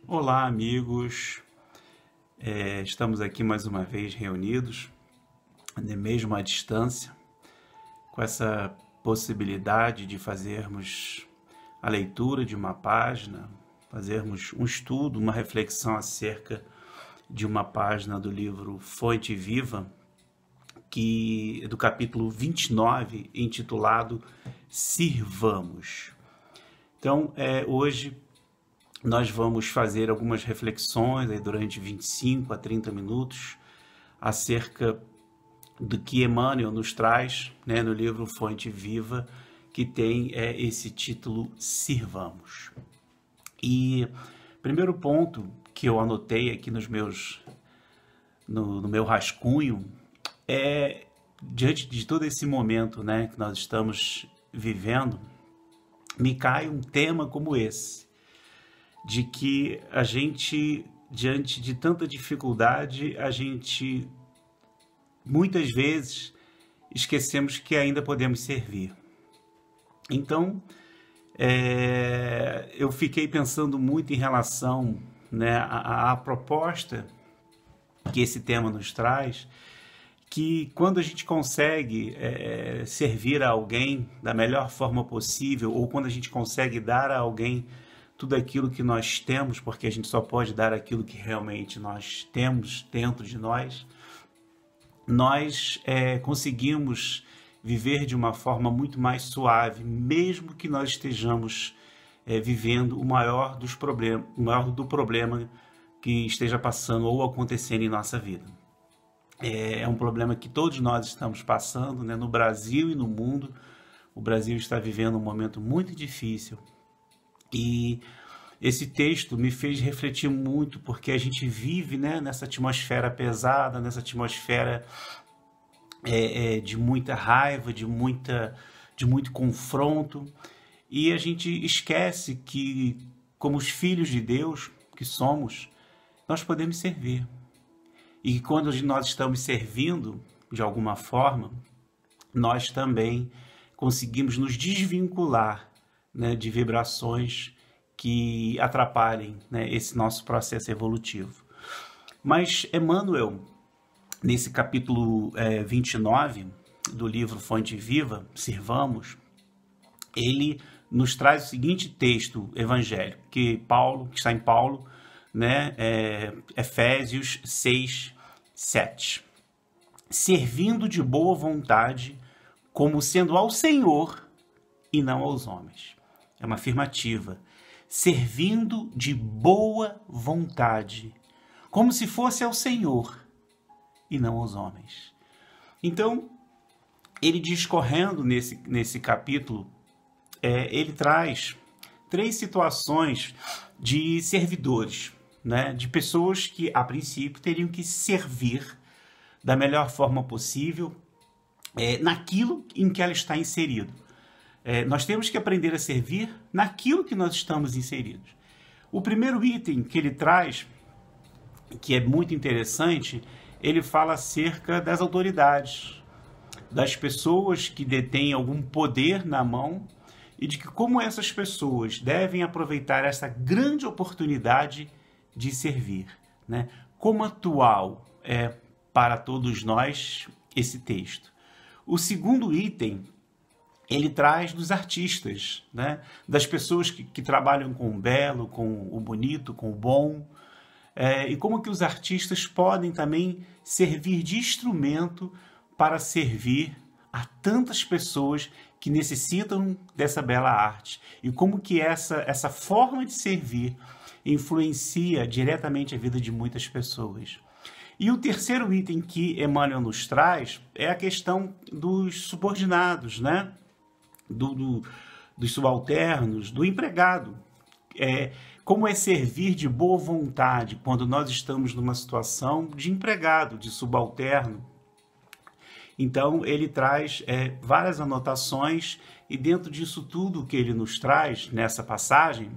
Olá, amigos. Estamos aqui mais uma vez reunidos, mesmo à distância, com essa possibilidade de fazermos a leitura de uma página, fazermos um estudo, uma reflexão acerca de uma página do livro Fonte Viva, do capítulo 29, intitulado Sirvamos. Então, hoje nós vamos fazer algumas reflexões durante 25 a 30 minutos acerca do que Emmanuel nos traz, no livro Fonte Viva, que tem esse título Sirvamos. E primeiro ponto que eu anotei aqui no meu rascunho é, diante de todo esse momento que nós estamos vivendo, me cai um tema como esse, de que a gente, diante de tanta dificuldade, a gente muitas vezes esquecemos que ainda podemos servir. Então, eu fiquei pensando muito em relação à proposta que esse tema nos traz, que quando a gente consegue servir a alguém da melhor forma possível, ou quando a gente consegue dar a alguém tudo aquilo que nós temos, porque a gente só pode dar aquilo que realmente nós temos dentro de nós, nós conseguimos viver de uma forma muito mais suave, mesmo que nós estejamos vivendo o maior do problema que esteja passando ou acontecendo em nossa vida. É um problema que todos nós estamos passando, no Brasil e no mundo. O Brasil está vivendo um momento muito difícil. E esse texto me fez refletir muito, porque a gente vive nessa atmosfera pesada, nessa atmosfera de muita raiva, de muito confronto, e a gente esquece que, como os filhos de Deus que somos, nós podemos servir. E que quando nós estamos servindo, de alguma forma, nós também conseguimos nos desvincular de vibrações que atrapalhem esse nosso processo evolutivo. Mas Emmanuel, nesse capítulo 29 do livro Fonte Viva, Sirvamos, ele nos traz o seguinte texto evangélico, que está em Paulo, Efésios 6, 7. Servindo de boa vontade, como sendo ao Senhor e não aos homens. É uma afirmativa. Servindo de boa vontade, como se fosse ao Senhor e não aos homens. Então, ele discorrendo nesse capítulo, ele traz 3 situações de servidores, de pessoas que, a princípio, teriam que servir da melhor forma possível naquilo em que ela está inserido. Nós temos que aprender a servir naquilo que nós estamos inseridos. O primeiro item que ele traz, que é muito interessante, ele fala acerca das autoridades, das pessoas que detêm algum poder na mão e de que como essas pessoas devem aproveitar essa grande oportunidade de servir. Como atual é para todos nós esse texto. O segundo item, ele traz dos artistas, das pessoas que trabalham com o belo, com o bonito, com o bom, e como que os artistas podem também servir de instrumento para servir a tantas pessoas que necessitam dessa bela arte, e como que essa forma de servir influencia diretamente a vida de muitas pessoas. E o terceiro item que Emmanuel nos traz é a questão dos subordinados, dos subalternos, do empregado. Como é servir de boa vontade quando nós estamos numa situação de empregado, de subalterno. Então, ele traz várias anotações, e dentro disso tudo que ele nos traz nessa passagem,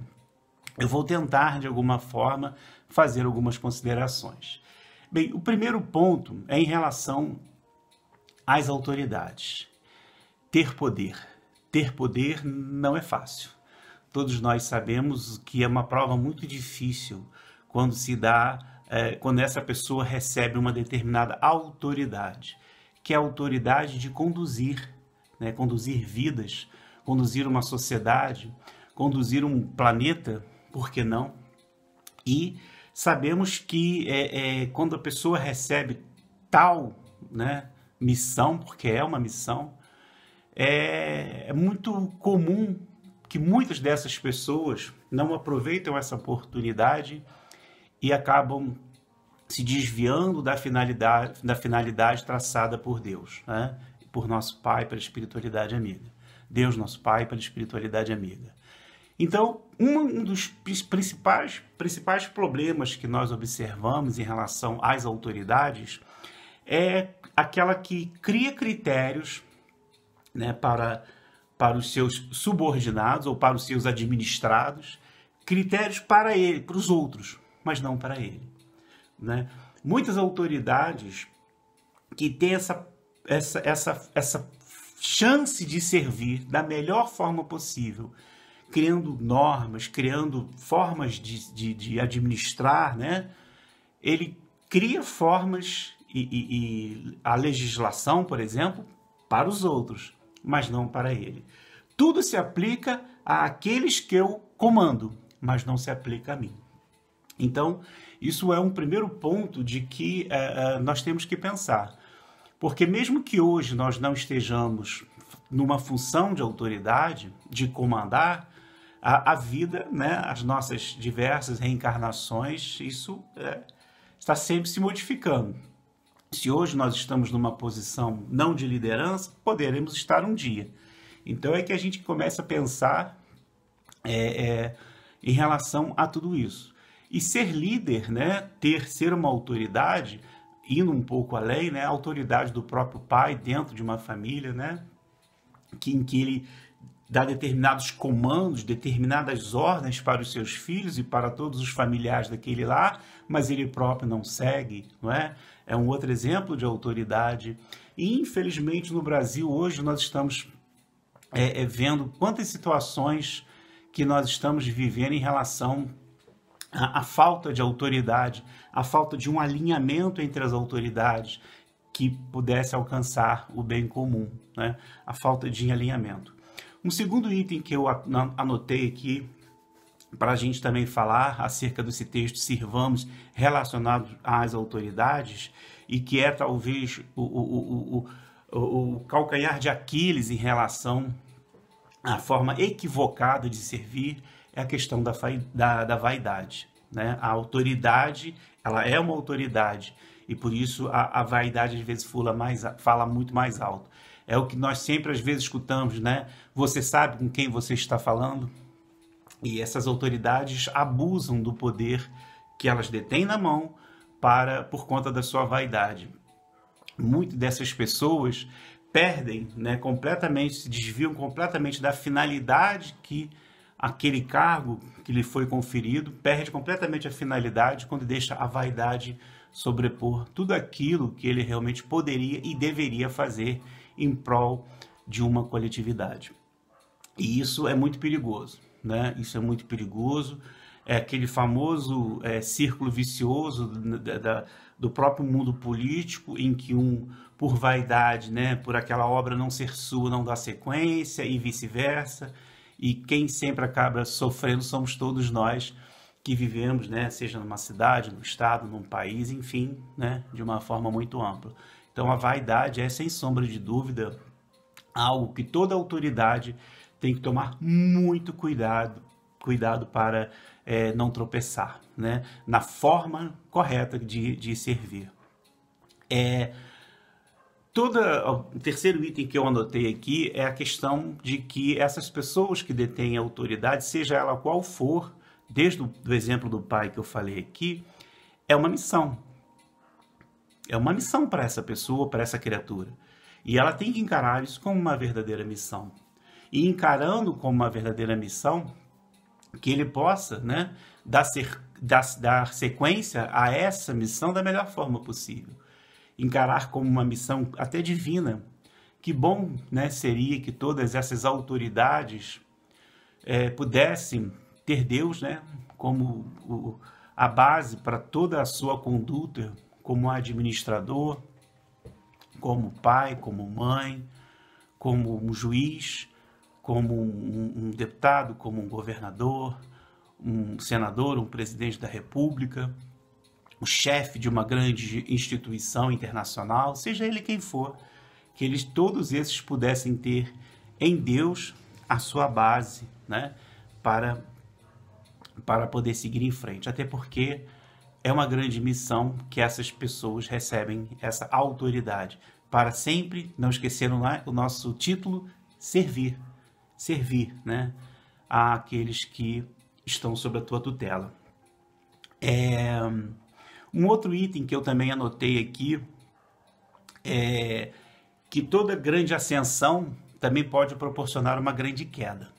eu vou tentar, de alguma forma, fazer algumas considerações. Bem, o primeiro ponto é em relação às autoridades. Ter poder. Ter poder não é fácil. todos nós sabemos que é uma prova muito difícil quando se dá, quando essa pessoa recebe uma determinada autoridade, que é a autoridade de conduzir, né? Conduzir vidas, conduzir uma sociedade, conduzir um planeta, por que não? E sabemos que quando a pessoa recebe tal, né, missão, porque é uma missão, é muito comum que muitas dessas pessoas não aproveitam essa oportunidade e acabam se desviando da finalidade traçada por Deus, né? Por nosso Pai, pela espiritualidade amiga. Deus, nosso Pai, pela espiritualidade amiga. Então, um dos principais problemas que nós observamos em relação às autoridades é aquela que cria critérios, né, para os seus subordinados ou para os seus administrados, critérios para ele, para os outros, mas não para ele, né? Muitas autoridades que têm essa chance de servir da melhor forma possível, criando normas, criando formas de administrar, né? Ele cria formas e a legislação, por exemplo, para os outros, mas não para ele. Tudo se aplica àqueles que eu comando, mas não se aplica a mim. Então, isso é um primeiro ponto de que nós temos que pensar. Porque mesmo que hoje nós não estejamos numa função de autoridade, de comandar, a vida, né, as nossas diversas reencarnações, isso está sempre se modificando. Se hoje nós estamos numa posição não de liderança, poderemos estar um dia. Então é que a gente começa a pensar em relação a tudo isso. E ser líder, né, ser uma autoridade, indo um pouco além, né, a autoridade do próprio pai dentro de uma família, né, em que ele dá determinados comandos, determinadas ordens para os seus filhos e para todos os familiares daquele lar, mas ele próprio não segue, não é? É um outro exemplo de autoridade. E, infelizmente, no Brasil, hoje, nós estamos vendo quantas situações que nós estamos vivendo em relação à falta de autoridade, à falta de um alinhamento entre as autoridades que pudesse alcançar o bem comum, né? A falta de alinhamento. Um segundo item que eu anotei aqui, para a gente também falar acerca desse texto, sirvamos, relacionado às autoridades, e que é talvez o calcanhar de Aquiles em relação à forma equivocada de servir, é a questão da vaidade, né? A autoridade, ela é uma autoridade, e por isso a vaidade às vezes fala muito mais alto. É o que nós sempre às vezes escutamos, né? Você sabe com quem você está falando? E essas autoridades abusam do poder que elas detêm na mão por conta da sua vaidade. Muitas dessas pessoas perdem, né, completamente, se desviam completamente da finalidade que aquele cargo que lhe foi conferido, perde completamente a finalidade quando deixa a vaidade sobrepor tudo aquilo que ele realmente poderia e deveria fazer em prol de uma coletividade. E isso é muito perigoso, né? Isso é muito perigoso. É aquele famoso círculo vicioso do próprio mundo político, em que por vaidade, né, por aquela obra não ser sua, não dá sequência e vice-versa. E quem sempre acaba sofrendo somos todos nós que vivemos, né, seja numa cidade, no estado, num país, enfim, né, de uma forma muito ampla. Então a vaidade é, sem sombra de dúvida, algo que toda autoridade tem que tomar muito cuidado para não tropeçar, né, na forma correta de servir. O terceiro item que eu anotei aqui é a questão de que essas pessoas que detêm a autoridade, seja ela qual for, desde o exemplo do pai que eu falei aqui, é uma missão. É uma missão para essa pessoa, para essa criatura. E ela tem que encarar isso como uma verdadeira missão. E encarando como uma verdadeira missão, que ele possa, né, dar sequência a essa missão da melhor forma possível. Encarar como uma missão até divina. Que bom, né, seria que todas essas autoridades pudesse ter Deus, né, como a base para toda a sua conduta, como administrador, como pai, como mãe, como um juiz, como um deputado, como um governador, um senador, um presidente da República, o chefe de uma grande instituição internacional, seja ele quem for, que todos esses pudessem ter em Deus a sua base, né, para poder seguir em frente. Até porque é uma grande missão que essas pessoas recebem, essa autoridade, para sempre, não esqueceram lá o nosso título, servir, né, àqueles que estão sob a tua tutela. Um outro item que eu também anotei aqui é que toda grande ascensão também pode proporcionar uma grande queda,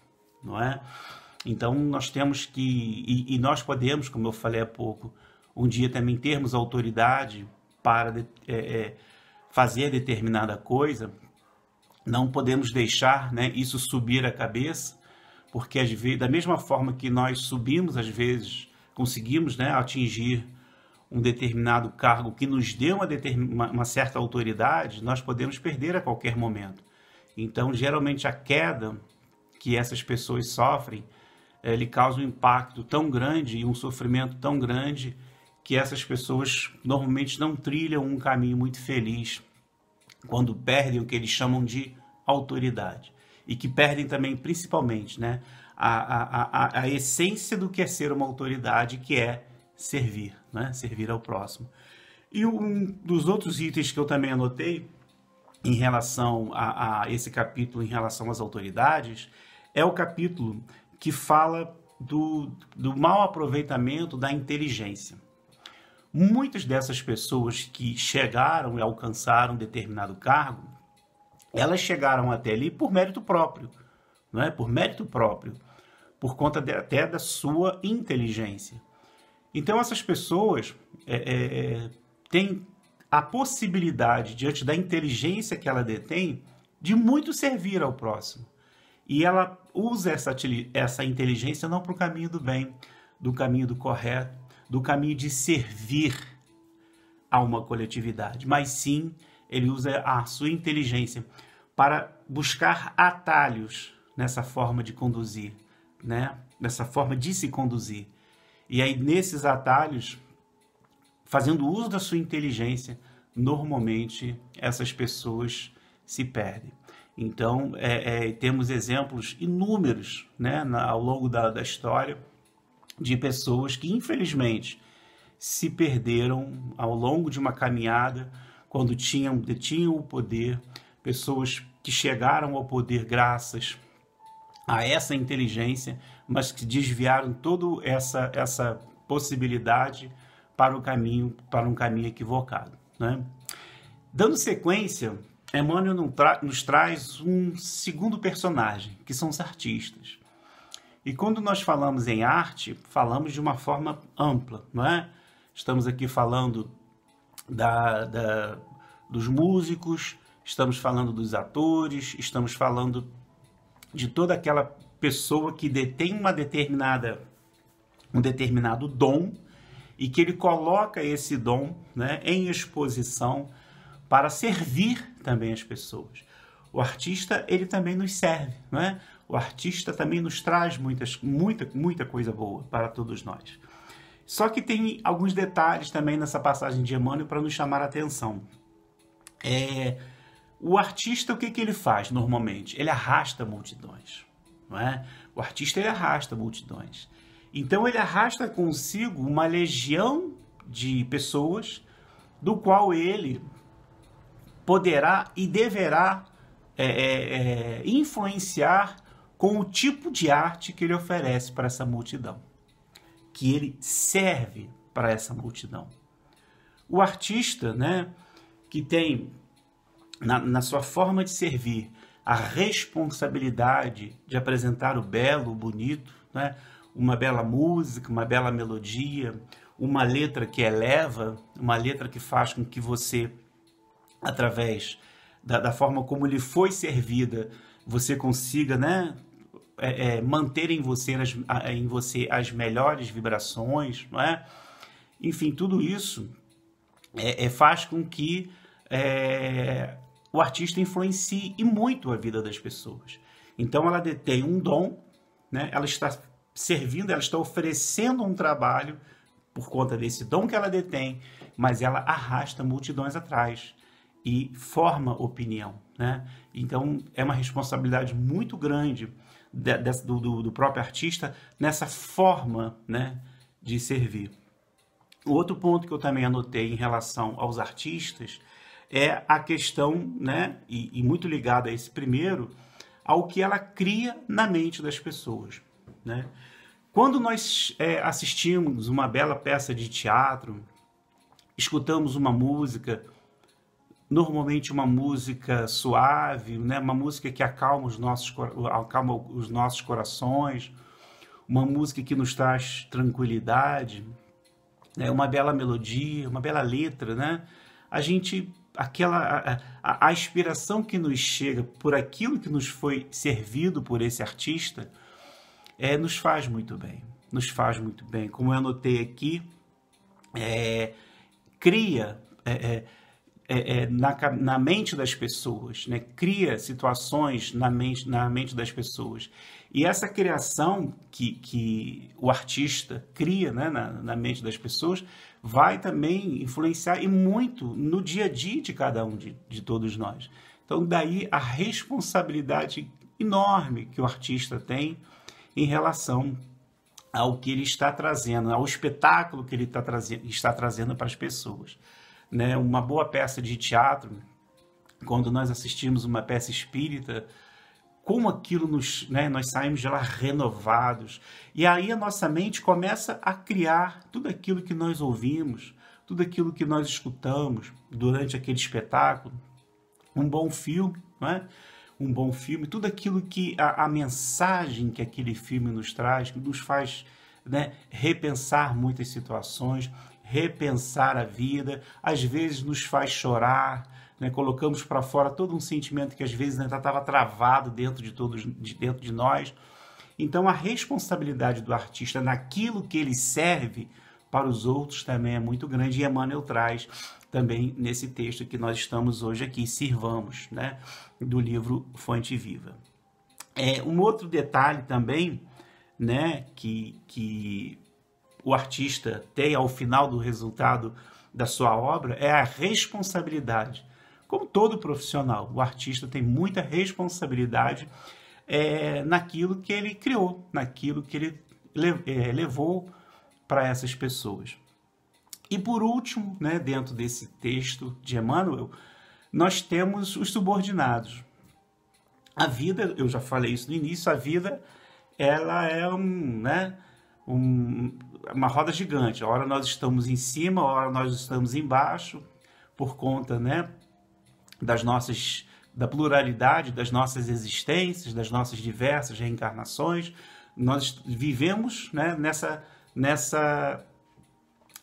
não é? Então nós temos que, e nós podemos, como eu falei há pouco, um dia também termos autoridade para fazer determinada coisa, não podemos deixar, né, isso subir a cabeça, porque às vezes, da mesma forma que nós subimos, às vezes conseguimos, né, atingir um determinado cargo que nos dê uma certa autoridade, nós podemos perder a qualquer momento. Então, geralmente, a queda que essas pessoas sofrem, lhe causa um impacto tão grande e um sofrimento tão grande que essas pessoas normalmente não trilham um caminho muito feliz quando perdem o que eles chamam de autoridade. E que perdem também, principalmente, né, a essência do que é ser uma autoridade, que é servir, né, servir ao próximo. E um dos outros itens que eu também anotei em relação a esse capítulo, em relação às autoridades, é o capítulo que fala do mau aproveitamento da inteligência. Muitas dessas pessoas que chegaram e alcançaram determinado cargo, elas chegaram até ali por mérito próprio, não é? Por mérito próprio, por conta até da sua inteligência. Então essas pessoas têm a possibilidade, diante da inteligência que ela detém, de muito servir ao próximo. E ela usa essa inteligência não para o caminho do bem, do caminho do correto, do caminho de servir a uma coletividade, mas sim, ele usa a sua inteligência para buscar atalhos nessa forma de conduzir, né? Nessa forma de se conduzir. E aí, nesses atalhos, fazendo uso da sua inteligência, normalmente essas pessoas se perdem. Então, temos exemplos inúmeros, né, ao longo da história, de pessoas que, infelizmente, se perderam ao longo de uma caminhada, quando detinham o poder, pessoas que chegaram ao poder graças a essa inteligência, mas que desviaram toda essa possibilidade para um caminho equivocado, né? Dando sequência, Emmanuel nos traz um segundo personagem, que são os artistas. E quando nós falamos em arte, falamos de uma forma ampla, não é? Estamos aqui falando dos músicos, estamos falando dos atores, estamos falando de toda aquela pessoa que detém um determinado dom e que ele coloca esse dom, né, em exposição para servir também as pessoas. O artista, ele também nos serve, não é? O artista também nos traz muita coisa boa para todos nós. Só que tem alguns detalhes também nessa passagem de Emmanuel para nos chamar a atenção. O artista, o que ele faz normalmente? Ele arrasta multidões, não é? O artista, ele arrasta multidões. Então, ele arrasta consigo uma legião de pessoas do qual ele poderá e deverá influenciar com o tipo de arte que ele oferece para essa multidão, que ele serve para essa multidão. O artista, né, que tem na sua forma de servir a responsabilidade de apresentar o belo, o bonito, né, uma bela música, uma bela melodia, uma letra que eleva, uma letra que faz com que você, através da forma como lhe foi servida, você consiga, né, manter em você as melhores vibrações, não é? Enfim, tudo isso faz com que o artista influencie e muito a vida das pessoas. Então ela detém um dom, né? Ela está servindo, ela está oferecendo um trabalho por conta desse dom que ela detém, mas ela arrasta multidões atrás e forma opinião, né? Então é uma responsabilidade muito grande do próprio artista nessa forma, né, de servir. O outro ponto que eu também anotei em relação aos artistas é a questão, né, e muito ligada a esse primeiro, ao que ela cria na mente das pessoas, né? Quando nós assistimos uma bela peça de teatro, escutamos uma música, normalmente uma música suave, né? Uma música que acalma os nossos corações, uma música que nos traz tranquilidade, né? Uma bela melodia, uma bela letra, né? A inspiração que nos chega por aquilo que nos foi servido por esse artista nos faz muito bem, nos faz muito bem. Como eu anotei aqui, cria na mente das pessoas, né? Cria situações na mente das pessoas. E essa criação que o artista cria, né, na mente das pessoas vai também influenciar e muito no dia a dia de cada um de todos nós. Então, daí a responsabilidade enorme que o artista tem em relação ao que ele está trazendo, ao espetáculo que ele está trazendo para as pessoas, né? Uma boa peça de teatro, quando nós assistimos uma peça espírita, como aquilo nós saímos de lá renovados, e aí a nossa mente começa a criar tudo aquilo que nós ouvimos, tudo aquilo que nós escutamos durante aquele espetáculo. Um bom filme, não é? Um bom filme, tudo aquilo que a mensagem que aquele filme nos traz, que nos faz, né, repensar muitas situações, repensar a vida, às vezes nos faz chorar, né? Colocamos para fora todo um sentimento que às vezes ainda estava travado dentro de nós. Então a responsabilidade do artista naquilo que ele serve para os outros também é muito grande, e Emmanuel traz também nesse texto que nós estamos hoje aqui, Sirvamos, né, do livro Fonte Viva. Um outro detalhe também, né, que o artista tem ao final do resultado da sua obra é a responsabilidade. Como todo profissional, o artista tem muita responsabilidade naquilo que ele criou, naquilo que ele levou para essas pessoas. E por último, né, dentro desse texto de Emmanuel, nós temos os subordinados. A vida, eu já falei isso no início, a vida ela é uma roda gigante. A hora nós estamos em cima, a hora nós estamos embaixo, por conta, né, da pluralidade das nossas existências, das nossas diversas reencarnações. Nós vivemos, né, nessa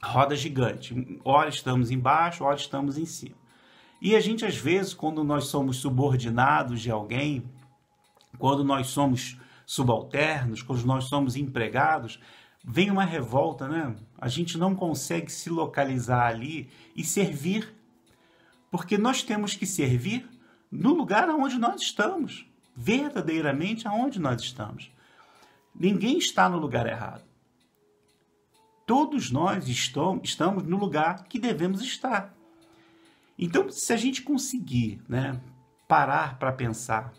roda gigante. Ora estamos embaixo, ora estamos em cima. E a gente, às vezes, quando nós somos subordinados de alguém, quando nós somos subalternos, quando nós somos empregados, vem uma revolta, né? A gente não consegue se localizar ali e servir, porque nós temos que servir no lugar onde nós estamos, verdadeiramente aonde nós estamos. Ninguém está no lugar errado. Todos nós estamos no lugar que devemos estar. Então, se a gente conseguir, né, parar para pensar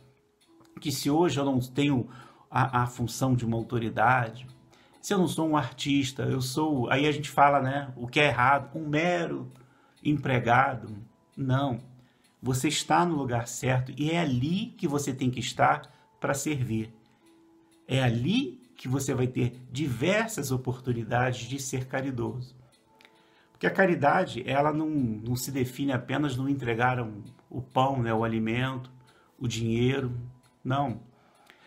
que se hoje eu não tenho a função de uma autoridade, se eu não sou um artista, eu sou... Aí a gente fala, né, o que é errado, um mero empregado. Não. Você está no lugar certo e é ali que você tem que estar para servir. É ali que você vai ter diversas oportunidades de ser caridoso. Porque a caridade, ela não se define apenas no entregar o pão, né, o alimento, o dinheiro. Não.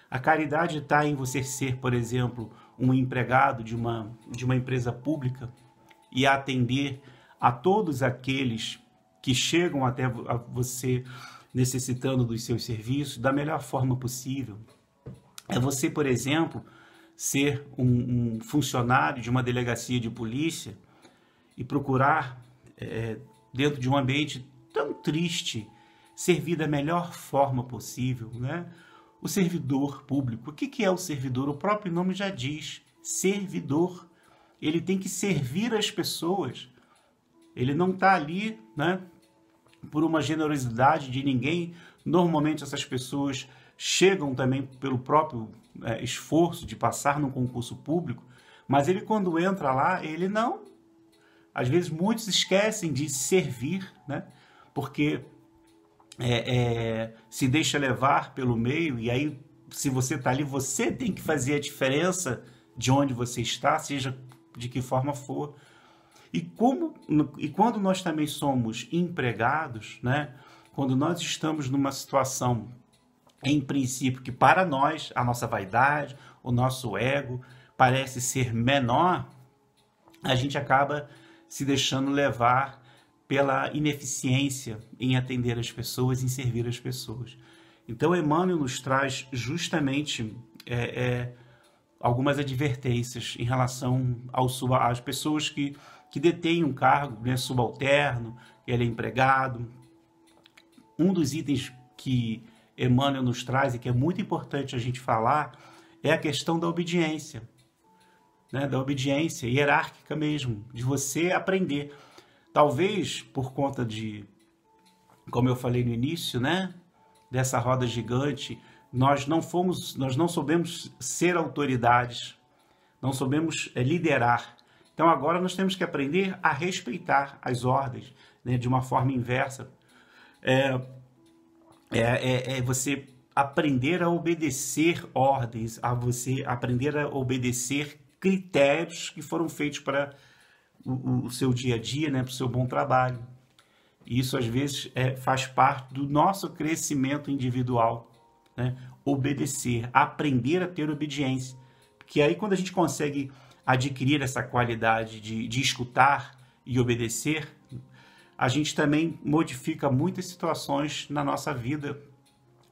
A caridade está em você ser, por exemplo, um empregado de uma empresa pública e atender a todos aqueles que chegam até você necessitando dos seus serviços da melhor forma possível. É você, por exemplo, ser um funcionário de uma delegacia de polícia e procurar, dentro de um ambiente tão triste, servir da melhor forma possível, né? O servidor público. O que é o servidor? O próprio nome já diz, servidor. Ele tem que servir as pessoas. Ele não está ali, né, por uma generosidade de ninguém. Normalmente essas pessoas chegam também pelo próprio esforço de passar no concurso público, mas ele, quando entra lá, ele não... Às vezes muitos esquecem de servir, né? Porque se deixa levar pelo meio, e aí, se você está ali, você tem que fazer a diferença de onde você está, seja de que forma for. E quando nós também somos empregados, né? Quando nós estamos numa situação, em princípio, que para nós, a nossa vaidade, o nosso ego parece ser menor, a gente acaba se deixando levar pela ineficiência em atender as pessoas, em servir as pessoas. Então, Emmanuel nos traz justamente algumas advertências em relação às pessoas que detêm um cargo, né, subalterno, ele é empregado. Um dos itens que Emmanuel nos traz e que é muito importante a gente falar é a questão da obediência, né, da obediência hierárquica mesmo, de você aprender. Talvez por conta de, como eu falei no início, né, dessa roda gigante, nós não soubemos ser autoridades, não soubemos liderar. Então agora nós temos que aprender a respeitar as ordens, né, de uma forma inversa. Você aprender a obedecer ordens, a você aprender a obedecer critérios que foram feitos para o seu dia a dia, né, para o seu bom trabalho. E isso, às vezes, faz parte do nosso crescimento individual, né? Obedecer, aprender a ter obediência. Porque aí, quando a gente consegue adquirir essa qualidade de escutar e obedecer, a gente também modifica muitas situações na nossa vida,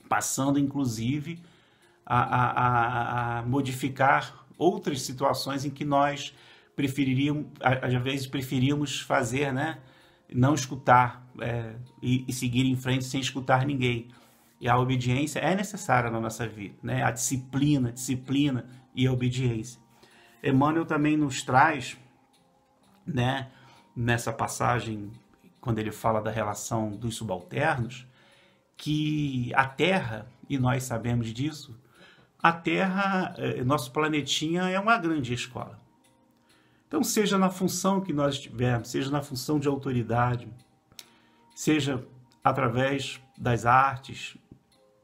passando, inclusive, a modificar outras situações em que nós às vezes preferíamos fazer, né? Não escutar e seguir em frente sem escutar ninguém. E a obediência é necessária na nossa vida, né? A disciplina e a obediência. Emmanuel também nos traz, né, nessa passagem, quando ele fala da relação dos subalternos, que a Terra, e nós sabemos disso, a Terra, nosso planetinha, é uma grande escola. Então, seja na função que nós estivermos, seja na função de autoridade, seja através das artes,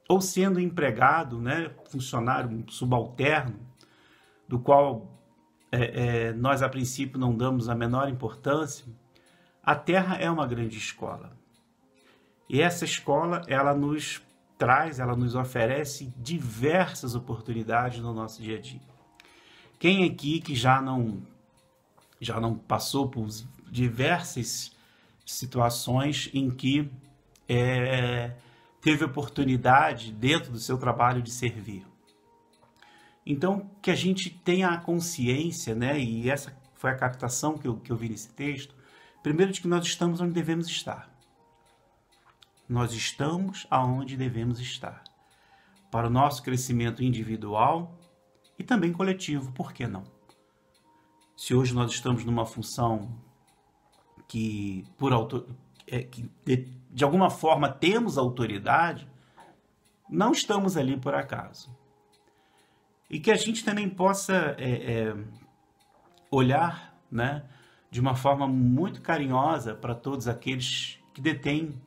ou sendo empregado, né, funcionário subalterno, do qual nós, a princípio, não damos a menor importância, a Terra é uma grande escola. E essa escola, ela nos oferece diversas oportunidades no nosso dia a dia. Quem aqui que já não passou por diversas situações em que teve oportunidade dentro do seu trabalho de servir? Então, que a gente tenha a consciência, né, e essa foi a captação que eu vi nesse texto, primeiro, de que nós estamos onde devemos estar. Nós estamos aonde devemos estar. Para o nosso crescimento individual e também coletivo, por que não? Se hoje nós estamos numa função que de alguma forma temos autoridade, não estamos ali por acaso. E que a gente também possa olhar, né, de uma forma muito carinhosa para todos aqueles que detêm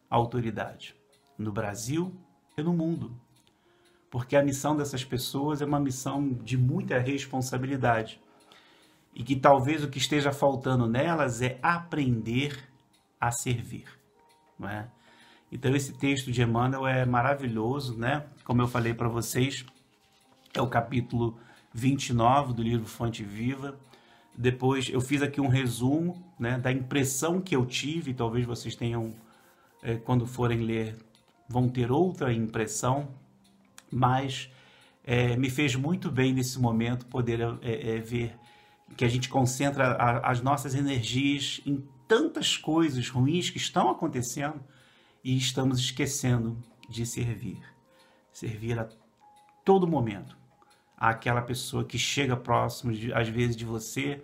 autoridade no Brasil e no mundo. Porque a missão dessas pessoas é uma missão de muita responsabilidade. E que talvez o que esteja faltando nelas é aprender a servir, não é? Então esse texto de Emmanuel é maravilhoso, né? Como eu falei para vocês, é o capítulo 29 do livro Fonte Viva. Depois eu fiz aqui um resumo, né, da impressão que eu tive. Talvez vocês tenham, quando forem ler, vão ter outra impressão, mas Me fez muito bem nesse momento poder ver que a gente concentra as nossas energias em tantas coisas ruins que estão acontecendo e estamos esquecendo de servir. Servir a todo momento àquela pessoa que chega próximo, às vezes, de você,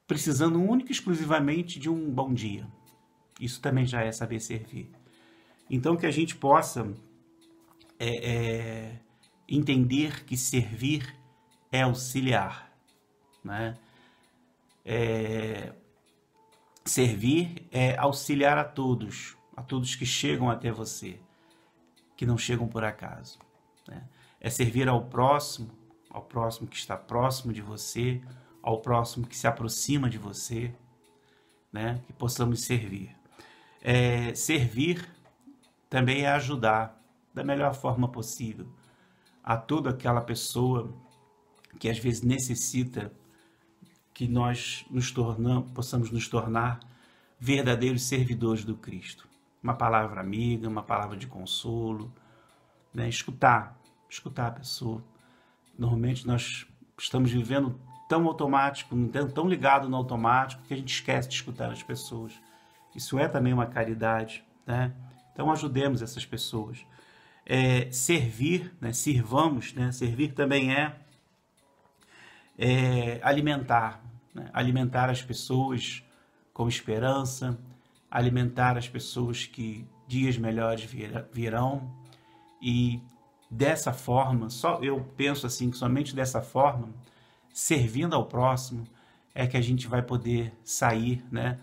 precisando única e exclusivamente de um bom dia. Isso também já é saber servir. Então, que a gente possa entender que servir é auxiliar, né? Servir é auxiliar a todos que chegam até você, que não chegam por acaso, né? É servir ao próximo que está próximo de você, ao próximo que se aproxima de você, né? Que possamos servir. Servir também é ajudar da melhor forma possível a toda aquela pessoa que às vezes necessita que nós possamos nos tornar verdadeiros servidores do Cristo. Uma palavra amiga, uma palavra de consolo, né? Escutar a pessoa. Normalmente nós estamos vivendo tão automático, tão ligado no automático, que a gente esquece de escutar as pessoas. Isso é também uma caridade, né? Então ajudemos essas pessoas. Servir, né? Sirvamos, né? Servir também é alimentar, né? Alimentar as pessoas com esperança, alimentar as pessoas que dias melhores virão, e dessa forma, eu penso assim, que somente dessa forma, servindo ao próximo, é que a gente vai poder sair, né,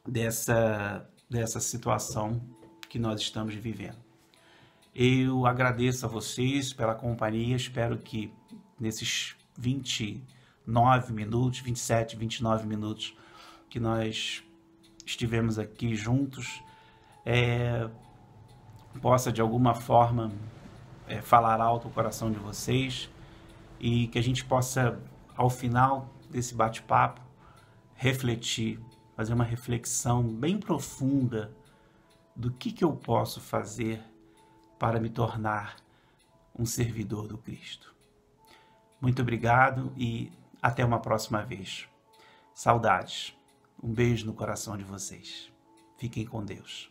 dessa situação que nós estamos vivendo. Eu agradeço a vocês pela companhia, espero que nesses 29 minutos, 27, 29 minutos que nós estivemos aqui juntos, possa de alguma forma falar alto o coração de vocês, e que a gente possa, ao final desse bate-papo, refletir, fazer uma reflexão bem profunda do que eu posso fazer para me tornar um servidor do Cristo. Muito obrigado e até uma próxima vez. Saudades. Um beijo no coração de vocês. Fiquem com Deus.